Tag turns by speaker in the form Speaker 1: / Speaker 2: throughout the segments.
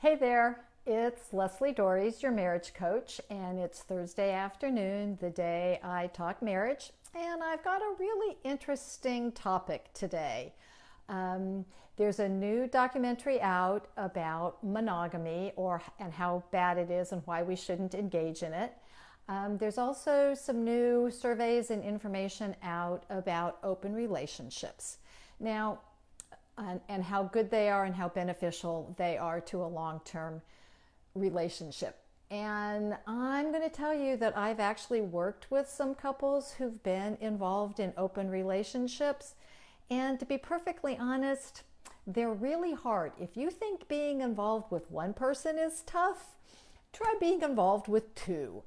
Speaker 1: Hey there, it's Leslie Dories, your marriage coach, and it's Thursday afternoon, the day I talk marriage, and I've got a really interesting topic today. There's a new documentary out about monogamy and how bad it is and why we shouldn't engage in it. There's also some new surveys and information out about open relationships. Now, and how good they are and how beneficial they are to a long-term relationship. And I'm going to tell you that I've actually worked with some couples who've been involved in open relationships. And to be perfectly honest, they're really hard. If you think being involved with one person is tough, try being involved with two.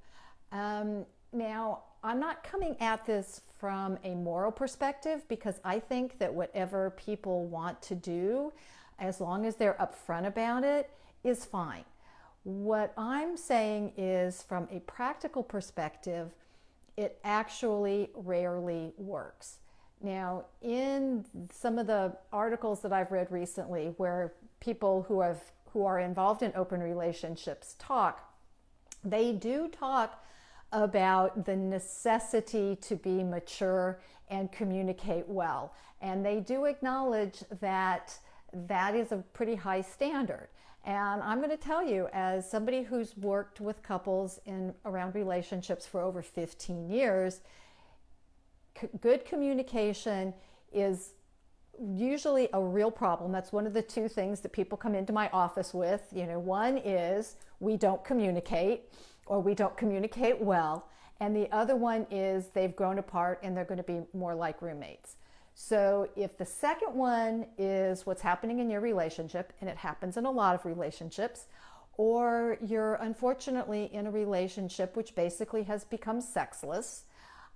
Speaker 1: Now, I'm not coming at this from a moral perspective because I think that whatever people want to do, as long as they're upfront about it, is fine. What I'm saying is, from a practical perspective, it actually rarely works. Now, in some of the articles that I've read recently where people who are involved in open relationships talk, they do talk about the necessity to be mature and communicate well. And they do acknowledge that that is a pretty high standard. And I'm going to tell you, as somebody who's worked with couples around relationships for over 15 years, good communication is usually a real problem. That's one of the two things that people come into my office with. One is we don't communicate, or we don't communicate well, and the other one is they've grown apart and they're going to be more like roommates. So if the second one is what's happening in your relationship, and it happens in a lot of relationships, or you're unfortunately in a relationship which basically has become sexless,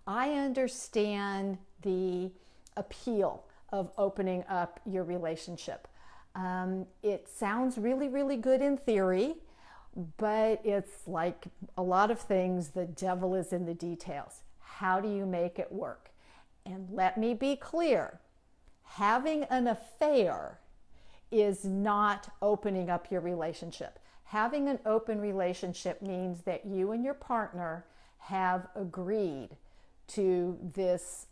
Speaker 1: I understand the appeal of opening up your relationship. It sounds really, really good in theory, but it's like a lot of things, the devil is in the details. How do you make it work? And let me be clear, having an affair is not opening up your relationship. Having an open relationship means that you and your partner have agreed to this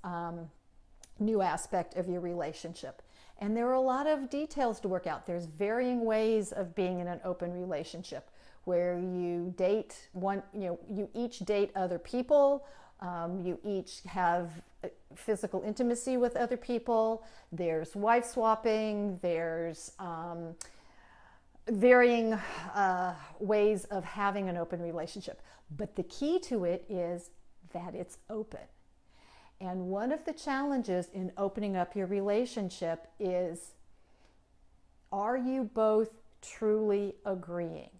Speaker 1: new aspect of your relationship. And there are a lot of details to work out. There's varying ways of being in an open relationship, where you date you each date other people, you each have physical intimacy with other people, there's wife swapping, there's varying ways of having an open relationship. But the key to it is that it's open. And one of the challenges in opening up your relationship is, are you both truly agreeing?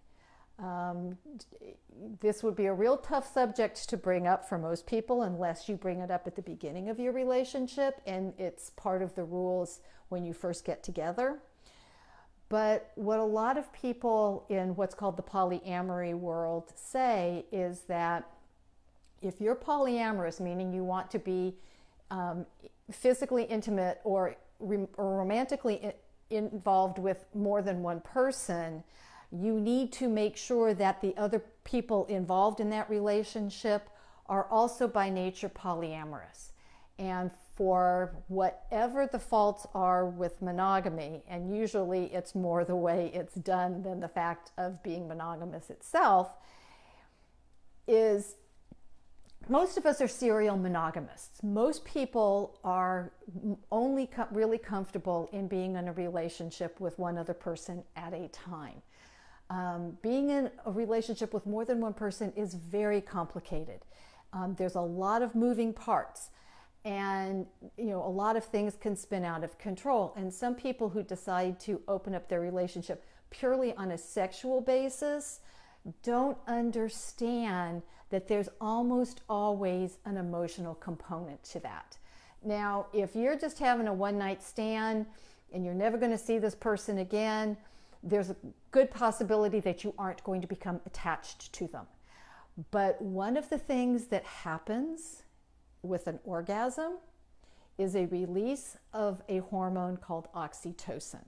Speaker 1: This would be a real tough subject to bring up for most people unless you bring it up at the beginning of your relationship and it's part of the rules when you first get together. But what a lot of people in what's called the polyamory world say is that if you're polyamorous, meaning you want to be physically intimate or romantically involved with more than one person, you need to make sure that the other people involved in that relationship are also by nature polyamorous. And for whatever the faults are with monogamy, and usually it's more the way it's done than the fact of being monogamous itself, is most of us are serial monogamists. Most people are only really comfortable in being in a relationship with one other person at a time. Being in a relationship with more than one person is very complicated. There's a lot of moving parts, and a lot of things can spin out of control. And some people who decide to open up their relationship purely on a sexual basis don't understand that there's almost always an emotional component to that. Now, if you're just having a one-night stand and you're never going to see this person again, there's a good possibility that you aren't going to become attached to them. But one of the things that happens with an orgasm is a release of a hormone called oxytocin.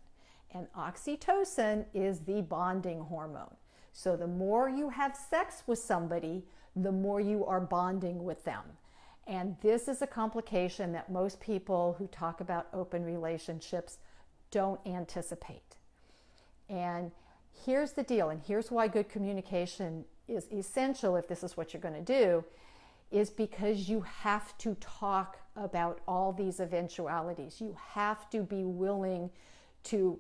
Speaker 1: And oxytocin is the bonding hormone. So the more you have sex with somebody, the more you are bonding with them. And this is a complication that most people who talk about open relationships don't anticipate. And here's the deal, and here's why good communication is essential if this is what you're going to do, is because you have to talk about all these eventualities. You have to be willing to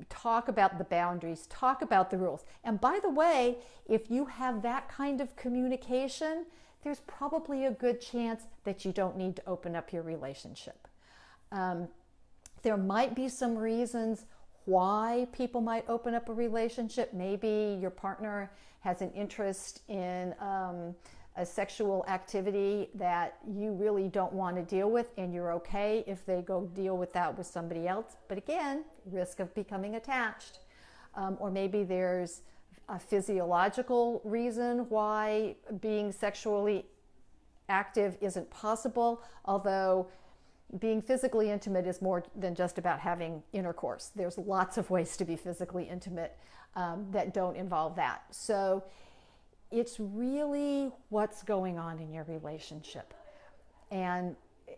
Speaker 1: talk about the boundaries, talk about the rules. And by the way, if you have that kind of communication, there's probably a good chance that you don't need to open up your relationship. There might be some reasons why people might open up a relationship. Maybe your partner has an interest in a sexual activity that you really don't want to deal with, and you're okay if they go deal with that with somebody else. But again, risk of becoming attached. Or maybe there's a physiological reason why being sexually active isn't possible, although being physically intimate is more than just about having intercourse. There's lots of ways to be physically intimate that don't involve that. So it's really what's going on in your relationship. And,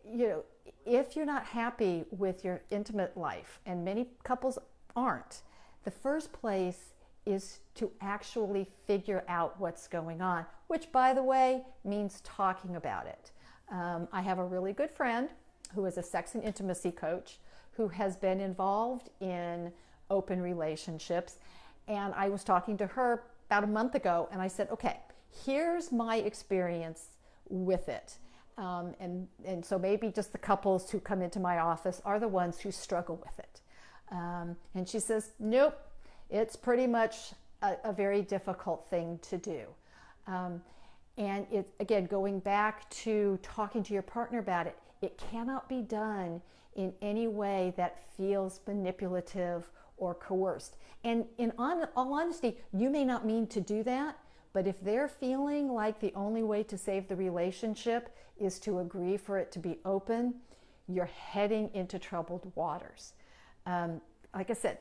Speaker 1: you know, if you're not happy with your intimate life, and many couples aren't, the first place is to actually figure out what's going on, which, by the way, means talking about it. I have a really good friend who is a sex and intimacy coach who has been involved in open relationships. And I was talking to her about a month ago, and I said, okay, here's my experience with it. And so maybe just the couples who come into my office are the ones who struggle with it. And she says, nope, it's pretty much a very difficult thing to do. And it, again, going back to talking to your partner about it, it cannot be done in any way that feels manipulative or coerced. And in all honesty, you may not mean to do that, but if they're feeling like the only way to save the relationship is to agree for it to be open, you're heading into troubled waters. Like I said,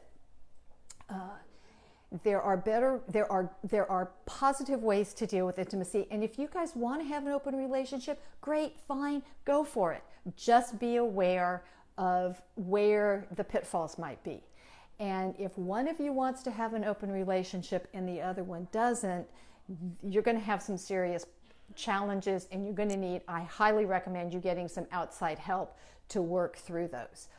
Speaker 1: there are positive ways to deal with intimacy, and if you guys want to have an open relationship, great, fine, go for it. Just be aware of where the pitfalls might be. And if one of you wants to have an open relationship and the other one doesn't, you're going to have some serious challenges, and you're going to need, I highly recommend you getting some outside help to work through those.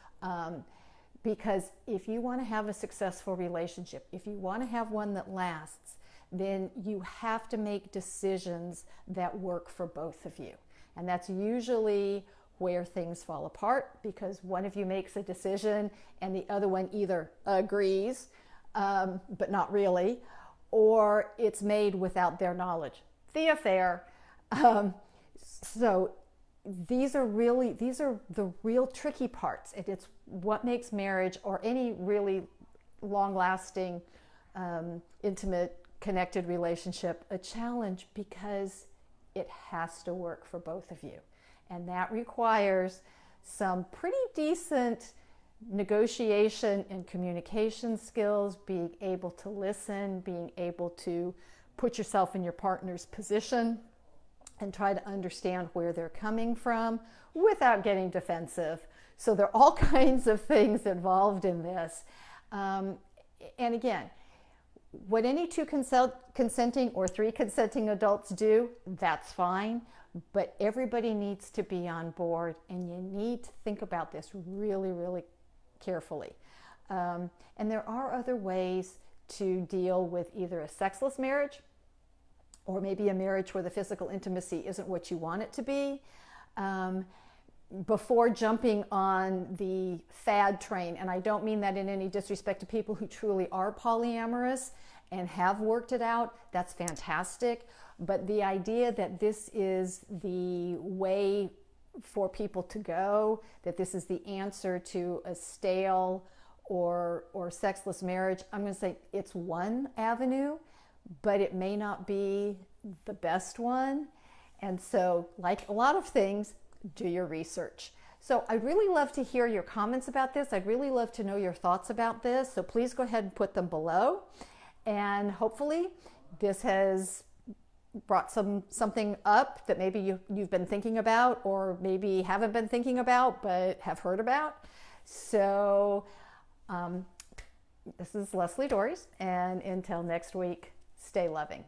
Speaker 1: Because if you want to have a successful relationship, if you want to have one that lasts, then you have to make decisions that work for both of you. And that's usually where things fall apart, because one of you makes a decision and the other one either agrees, but not really, or it's made without their knowledge. The affair. So these are the real tricky parts. It's what makes marriage or any really long-lasting, intimate, connected relationship a challenge, because it has to work for both of you. And that requires some pretty decent negotiation and communication skills, being able to listen, being able to put yourself in your partner's position and try to understand where they're coming from without getting defensive. So there are all kinds of things involved in this. And again, what any two consenting or three consenting adults do, that's fine. But everybody needs to be on board, and you need to think about this really, really carefully. And there are other ways to deal with either a sexless marriage or maybe a marriage where the physical intimacy isn't what you want it to be, before jumping on the fad train. And I don't mean that in any disrespect to people who truly are polyamorous and have worked it out. That's fantastic. But the idea that this is the way for people to go, that this is the answer to a stale or sexless marriage, I'm going to say it's one avenue, but it may not be the best one. And so, like a lot of things, do your research. So I'd really love to hear your comments about this. I'd really love to know your thoughts about this. So please go ahead and put them below. And hopefully this has brought something up that maybe you've been thinking about, or maybe haven't been thinking about but have heard about. So this is Leslie Dories, and until next week, stay loving.